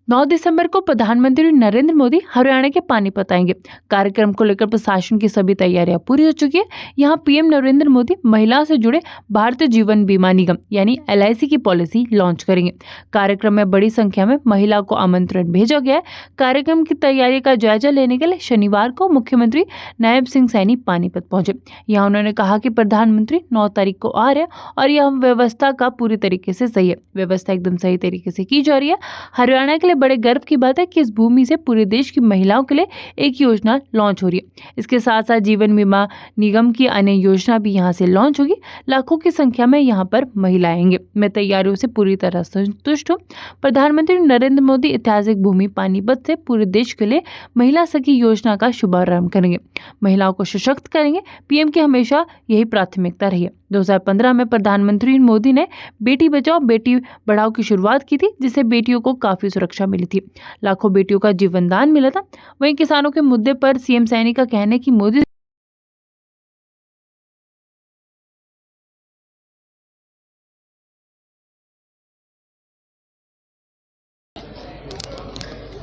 9 दिसंबर को प्रधानमंत्री नरेंद्र मोदी हरियाणा के पानीपत आएंगे। कार्यक्रम को लेकर प्रशासन की सभी तैयारियां पूरी हो चुकी है। यहां पीएम नरेंद्र मोदी महिला से जुड़े भारतीय जीवन बीमा निगम यानी LIC की पॉलिसी लॉन्च करेंगे। कार्यक्रम में बड़ी संख्या में महिलाओं को आमंत्रण भेजा गया है। कार्यक्रम की तैयारी का जायजा लेने के लिए शनिवार को मुख्यमंत्री नायब सिंह सैनी पानीपत पहुंचे। यहाँ उन्होंने कहा कि प्रधानमंत्री 9 तारीख को आ रहे हैं और यह व्यवस्था का पूरी तरीके से सही है। व्यवस्था एकदम सही तरीके से की जा रही है। हरियाणा के लिए बड़े गर्व की बात है कि इस भूमि से पूरे देश की महिलाओं के लिए एक योजना लॉन्च हो रही है। इसके साथ साथ जीवन बीमा निगम की अन्य योजना भी यहाँ से लॉन्च होगी। लाखों की संख्या में यहाँ पर महिलाएं आएंगे। मैं तैयारियों से पूरी तरह संतुष्ट हूँ। प्रधानमंत्री नरेंद्र मोदी ऐतिहासिक भूमि पानीपत से पूरे देश के लिए महिला सखी योजना का शुभारंभ करेंगे। महिलाओं को सशक्त करेंगे। पीएम की हमेशा यही प्राथमिकता रही है। 2015 में प्रधानमंत्री मोदी ने बेटी बचाओ बेटी बढ़ाओ की शुरुआत की थी, जिससे बेटियों को काफी सुरक्षा मिली थी। लाखों बेटियों का जीवन दान मिला था। वहीं किसानों के मुद्दे पर सीएम सैनी का कहना है कि मोदी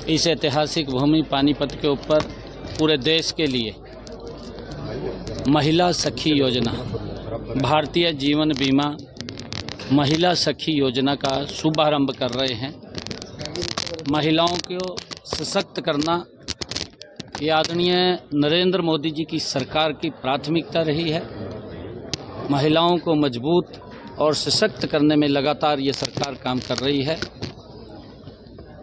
इस ऐतिहासिक भूमि पानीपत के ऊपर पूरे देश के लिए महिला सखी योजना, भारतीय जीवन बीमा महिला सखी योजना का शुभारंभ कर रहे हैं। महिलाओं को सशक्त करना ये आदरणीय नरेंद्र मोदी जी की सरकार की प्राथमिकता रही है। महिलाओं को मजबूत और सशक्त करने में लगातार ये सरकार काम कर रही है।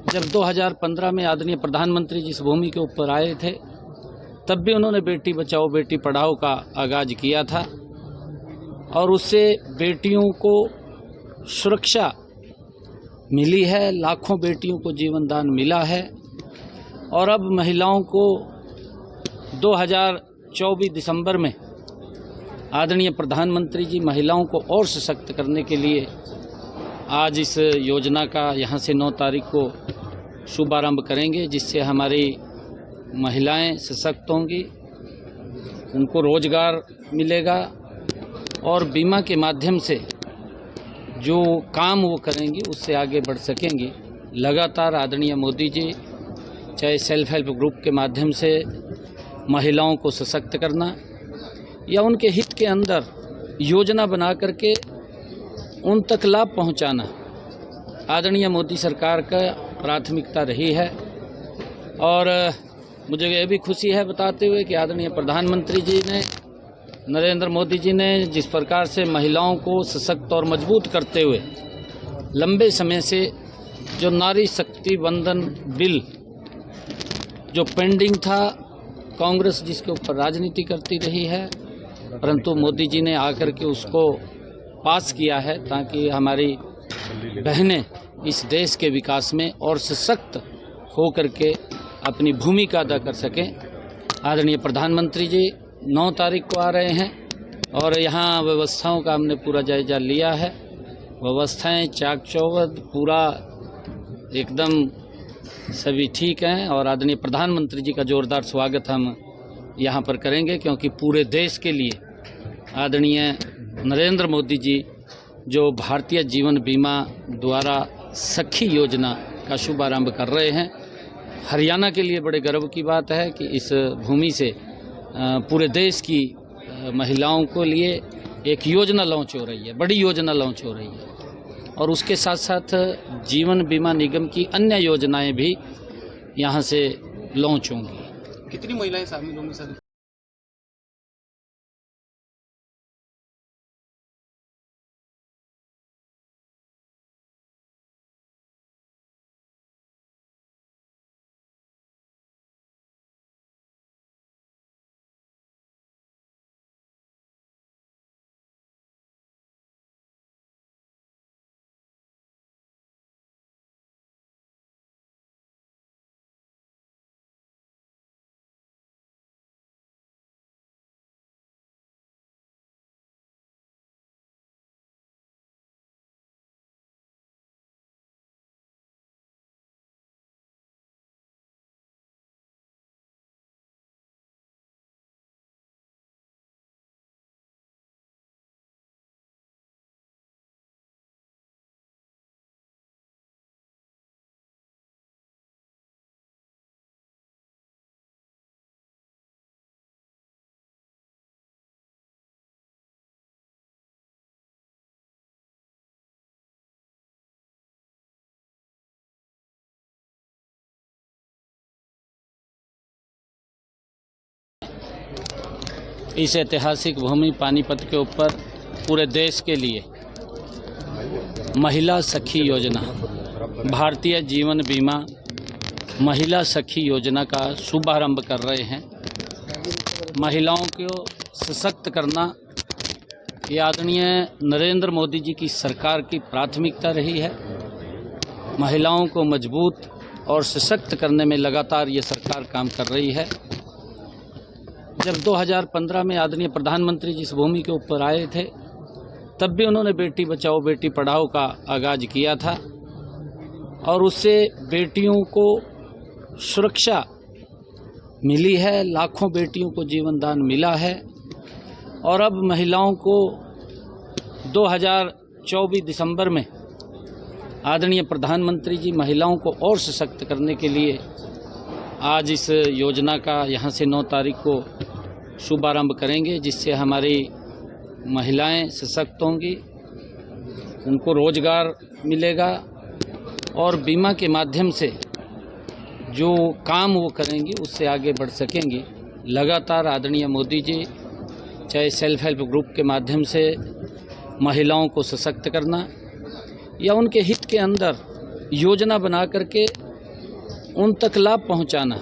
जब 2015 में आदरणीय प्रधानमंत्री जिस भूमि के ऊपर आए थे, तब भी उन्होंने बेटी बचाओ बेटी पढ़ाओ का आगाज किया था और उससे बेटियों को सुरक्षा मिली है। लाखों बेटियों को जीवन दान मिला है और अब महिलाओं को 2024 दिसंबर में आदरणीय प्रधानमंत्री जी महिलाओं को और सशक्त करने के लिए आज इस योजना का यहाँ से 9 तारीख को शुभारंभ करेंगे, जिससे हमारी महिलाएं सशक्त होंगी, उनको रोजगार मिलेगा और बीमा के माध्यम से जो काम वो करेंगी उससे आगे बढ़ सकेंगी। लगातार आदरणीय मोदी जी चाहे सेल्फ हेल्प ग्रुप के माध्यम से महिलाओं को सशक्त करना या उनके हित के अंदर योजना बना करके उन तक लाभ पहुंचाना आदरणीय मोदी सरकार का प्राथमिकता रही है। और मुझे ये भी खुशी है बताते हुए कि आदरणीय प्रधानमंत्री जी ने नरेंद्र मोदी जी ने जिस प्रकार से महिलाओं को सशक्त और मजबूत करते हुए लंबे समय से जो नारी शक्ति वंदन बिल जो पेंडिंग था, कांग्रेस जिसके ऊपर राजनीति करती रही है, परंतु मोदी जी ने आकर के उसको पास किया है ताकि हमारी बहनें इस देश के विकास में और सशक्त हो करके अपनी भूमिका अदा कर सकें। आदरणीय प्रधानमंत्री जी 9 तारीख को आ रहे हैं और यहाँ व्यवस्थाओं का हमने पूरा जायजा लिया है। व्यवस्थाएं चाक चौबंद पूरा एकदम सभी ठीक हैं और आदरणीय प्रधानमंत्री जी का जोरदार स्वागत हम यहाँ पर करेंगे, क्योंकि पूरे देश के लिए आदरणीय नरेंद्र मोदी जी जो भारतीय जीवन बीमा द्वारा सखी योजना का शुभारंभ कर रहे हैं, हरियाणा के लिए बड़े गर्व की बात है कि इस भूमि से पूरे देश की महिलाओं को लिए एक योजना लॉन्च हो रही है, बड़ी योजना लॉन्च हो रही है और उसके साथ साथ जीवन बीमा निगम की अन्य योजनाएं भी यहाँ से लॉन्च होंगी। कितनी महिलाएं शामिल होंगी सर? इस ऐतिहासिक भूमि पानीपत के ऊपर पूरे देश के लिए महिला सखी योजना, भारतीय जीवन बीमा महिला सखी योजना का शुभारंभ कर रहे हैं। महिलाओं को सशक्त करना ये आदरणीय नरेंद्र मोदी जी की सरकार की प्राथमिकता रही है। महिलाओं को मजबूत और सशक्त करने में लगातार ये सरकार काम कर रही है। जब 2015 में आदरणीय प्रधानमंत्री जी इस भूमि के ऊपर आए थे, तब भी उन्होंने बेटी बचाओ बेटी पढ़ाओ का आगाज किया था और उससे बेटियों को सुरक्षा मिली है, लाखों बेटियों को जीवन दान मिला है। और अब महिलाओं को 2024 दिसंबर में आदरणीय प्रधानमंत्री जी महिलाओं को और सशक्त करने के लिए आज इस योजना का यहाँ से 9 तारीख को शुभारंभ करेंगे, जिससे हमारी महिलाएं सशक्त होंगी, उनको रोजगार मिलेगा और बीमा के माध्यम से जो काम वो करेंगी उससे आगे बढ़ सकेंगी। लगातार आदरणीय मोदी जी चाहे सेल्फ हेल्प ग्रुप के माध्यम से महिलाओं को सशक्त करना या उनके हित के अंदर योजना बना करके उन तक लाभ पहुंचाना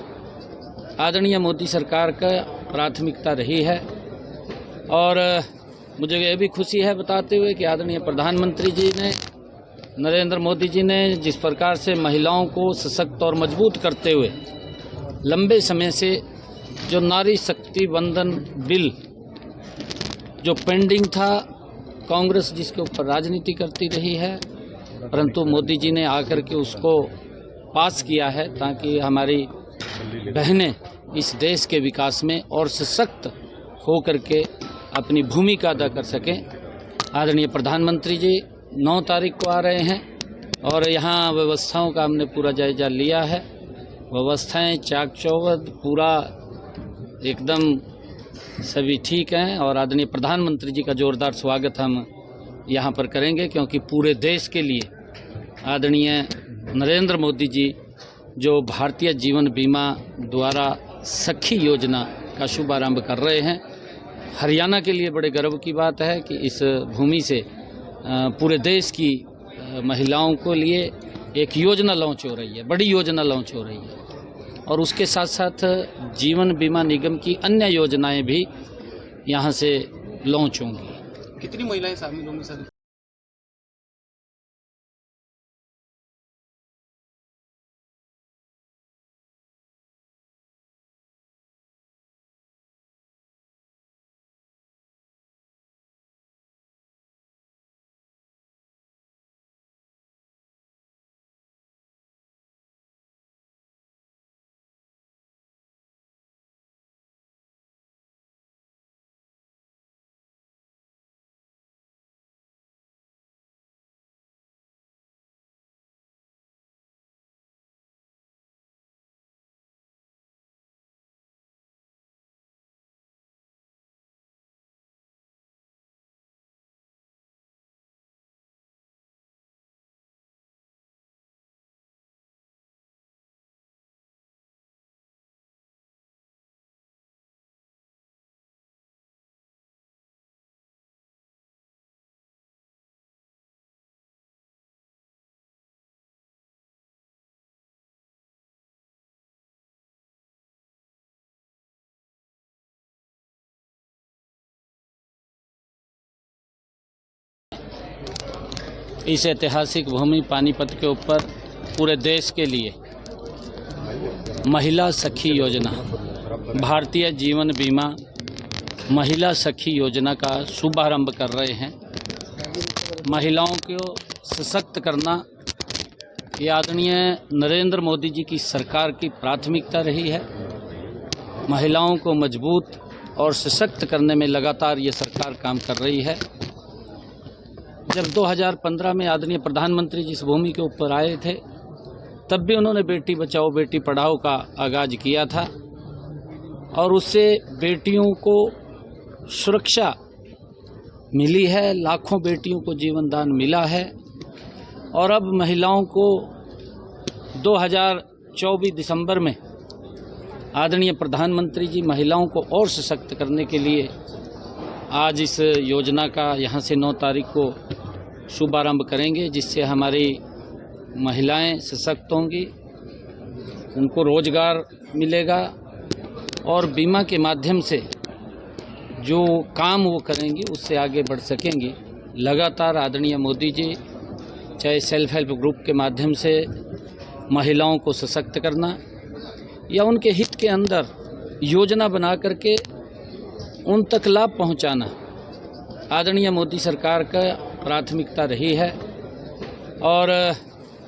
आदरणीय मोदी सरकार का प्राथमिकता रही है। और मुझे ये भी खुशी है बताते हुए कि आदरणीय प्रधानमंत्री जी ने, नरेंद्र मोदी जी ने जिस प्रकार से महिलाओं को सशक्त और मजबूत करते हुए लंबे समय से जो नारी शक्ति वंदन बिल जो पेंडिंग था, कांग्रेस जिसके ऊपर राजनीति करती रही है, परंतु मोदी जी ने आकर के उसको पास किया है ताकि हमारी बहनें इस देश के विकास में और सशक्त हो करके अपनी भूमिका अदा कर सकें। आदरणीय प्रधानमंत्री जी 9 तारीख को आ रहे हैं और यहाँ व्यवस्थाओं का हमने पूरा जायजा लिया है। व्यवस्थाएं चाक चौबंद पूरा एकदम सभी ठीक हैं और आदरणीय प्रधानमंत्री जी का जोरदार स्वागत हम यहाँ पर करेंगे, क्योंकि पूरे देश के लिए आदरणीय नरेंद्र मोदी जी जो भारतीय जीवन बीमा द्वारा सखी योजना का शुभारंभ कर रहे हैं, हरियाणा के लिए बड़े गर्व की बात है कि इस भूमि से पूरे देश की महिलाओं को लिए एक योजना लॉन्च हो रही है, बड़ी योजना लॉन्च हो रही है। और उसके साथ साथ जीवन बीमा निगम की अन्य योजनाएं भी यहाँ से लॉन्च होंगी। कितनी महिलाएं शामिल होंगी सर? इस ऐतिहासिक भूमि पानीपत के ऊपर पूरे देश के लिए महिला सखी योजना, भारतीय जीवन बीमा महिला सखी योजना का शुभारंभ कर रहे हैं। महिलाओं को सशक्त करना ये आदरणीय नरेंद्र मोदी जी की सरकार की प्राथमिकता रही है। महिलाओं को मजबूत और सशक्त करने में लगातार ये सरकार काम कर रही है। जब 2015 में आदरणीय प्रधानमंत्री जी इस भूमि के ऊपर आए थे, तब भी उन्होंने बेटी बचाओ बेटी पढ़ाओ का आगाज किया था और उससे बेटियों को सुरक्षा मिली है, लाखों बेटियों को जीवन दान मिला है। और अब महिलाओं को 2024 दिसंबर में आदरणीय प्रधानमंत्री जी महिलाओं को और सशक्त करने के लिए आज इस योजना का यहाँ से 9 तारीख को शुभारंभ करेंगे, जिससे हमारी महिलाएं सशक्त होंगी, उनको रोजगार मिलेगा और बीमा के माध्यम से जो काम वो करेंगी उससे आगे बढ़ सकेंगी। लगातार आदरणीय मोदी जी चाहे सेल्फ हेल्प ग्रुप के माध्यम से महिलाओं को सशक्त करना या उनके हित के अंदर योजना बना करके उन तक लाभ पहुंचाना आदरणीय मोदी सरकार का प्राथमिकता रही है। और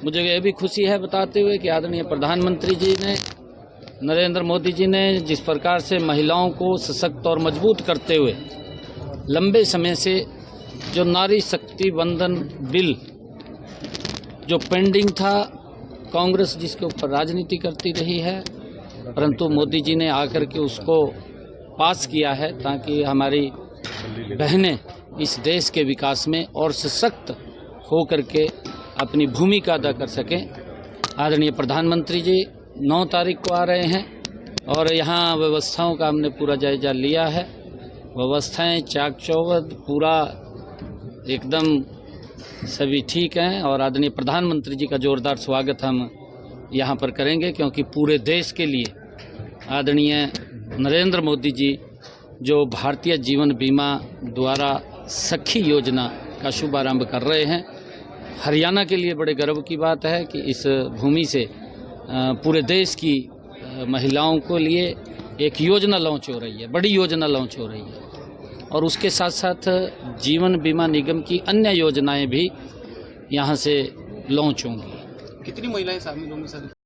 मुझे यह भी खुशी है बताते हुए कि आदरणीय प्रधानमंत्री जी ने, नरेंद्र मोदी जी ने जिस प्रकार से महिलाओं को सशक्त और मजबूत करते हुए लंबे समय से जो नारी शक्ति वंदन बिल जो पेंडिंग था, कांग्रेस जिसके ऊपर राजनीति करती रही है, परंतु मोदी जी ने आकर के उसको पास किया है ताकि हमारी बहनें इस देश के विकास में और सशक्त हो करके अपनी भूमिका अदा कर सकें। आदरणीय प्रधानमंत्री जी 9 तारीख को आ रहे हैं और यहाँ व्यवस्थाओं का हमने पूरा जायजा लिया है। व्यवस्थाएं चाक चौबंद पूरा एकदम सभी ठीक हैं और आदरणीय प्रधानमंत्री जी का जोरदार स्वागत हम यहाँ पर करेंगे, क्योंकि पूरे देश के लिए आदरणीय नरेंद्र मोदी जी जो भारतीय जीवन बीमा द्वारा सखी योजना का शुभारंभ कर रहे हैं, हरियाणा के लिए बड़े गर्व की बात है कि इस भूमि से पूरे देश की महिलाओं को लिए एक योजना लॉन्च हो रही है, बड़ी योजना लॉन्च हो रही है। और उसके साथ साथ जीवन बीमा निगम की अन्य योजनाएं भी यहाँ से लॉन्च होंगी। कितनी महिलाएं शामिल होंगी सर?